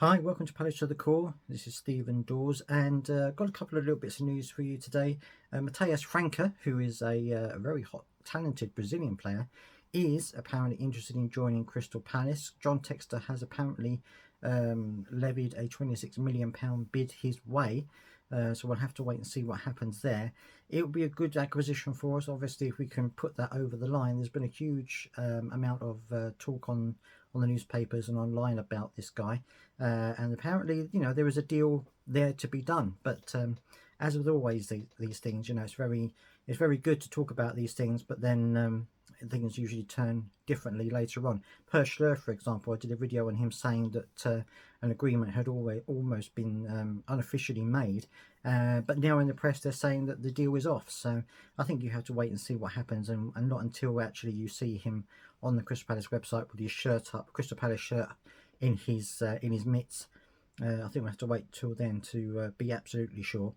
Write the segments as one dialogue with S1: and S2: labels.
S1: Hi, welcome to Palace to the Core. This is Stephen Dawes, and got a couple of little bits of news for you today. Matheus Franca, who is a very hot, talented Brazilian player, is apparently interested in joining Crystal Palace. John Textor has apparently levied a £26 million bid his way, so we'll have to wait and see what happens there. It will be a good acquisition for us, obviously, if we can put that over the line. There's been a huge amount of talk on the newspapers and online about this guy, and apparently, there is a deal there to be done. But as with always these things, it's very good to talk about these things, but then things usually turn differently later on. Per Schlur, for example, I did a video on him saying that an agreement had almost been unofficially made, but now in the press they're saying that the deal is off. So I think you have to wait and see what happens, and not until actually you see him on the Crystal Palace website with his shirt up, Crystal Palace shirt in his mitts. I think we'll have to wait till then to be absolutely sure.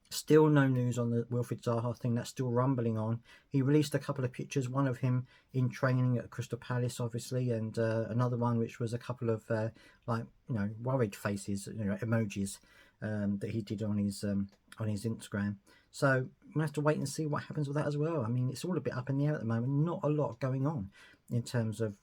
S1: Still no news on the Wilfried Zaha thing. That's still rumbling on. He released a couple of pictures, one of him in training at Crystal Palace, obviously, and another one which was a couple of worried faces, emojis that he did on his Instagram. So we'll have to wait and see what happens with that as well. I mean, it's all a bit up in the air at the moment. Not a lot going on in terms of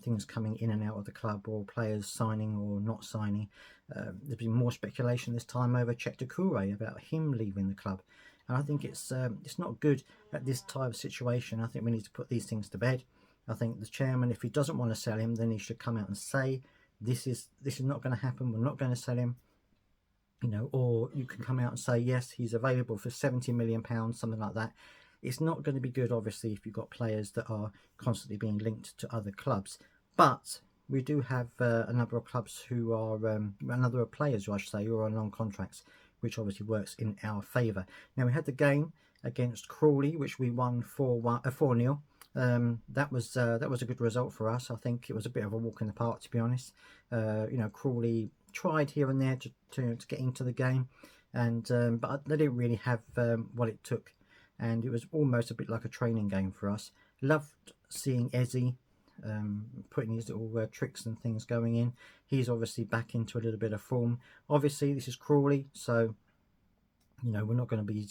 S1: things coming in and out of the club, or players signing or not signing. There's been more speculation this time over Crawley about him leaving the club, and I think it's not good at this type of situation. I think we need to put these things to bed. I think the chairman, if he doesn't want to sell him, then he should come out and say this is not going to happen. We're not going to sell him. Or you can come out and say yes, he's available for £70 million, something like that. It's not going to be good, obviously, if you've got players that are constantly being linked to other clubs. But we do have a number of clubs who are, a number of players, I should say, who are on long contracts, which obviously works in our favour. Now, we had the game against Crawley, which we won 4-0. That was a good result for us. I think it was a bit of a walk in the park, to be honest. Crawley tried here and there to get into the game, and but they didn't really have what it took, and it was almost a bit like a training game for us. Loved seeing Ezzy putting his little tricks and things going in. He's obviously back into a little bit of form. Obviously this is Crawley, so we're not going to be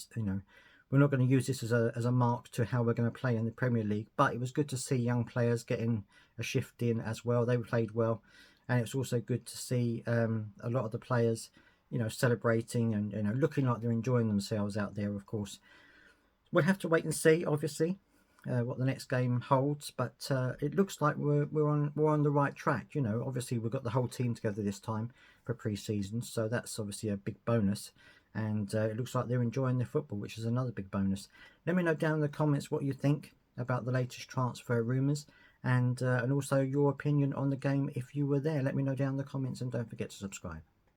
S1: we're not going to use this as a mark to how we're going to play in the Premier League. But it was good to see young players getting a shift in as well. They played well, and it's also good to see a lot of the players celebrating and looking like they're enjoying themselves out there. Of course, we'll have to wait and see, obviously, what the next game holds, but it looks like we're on the right track. Obviously we've got the whole team together this time for pre-season, so that's obviously a big bonus, and it looks like they're enjoying their football, which is another big bonus. Let me know down in the comments what you think about the latest transfer rumours, and also your opinion on the game if you were there. Let me know down in the comments, and don't forget to subscribe.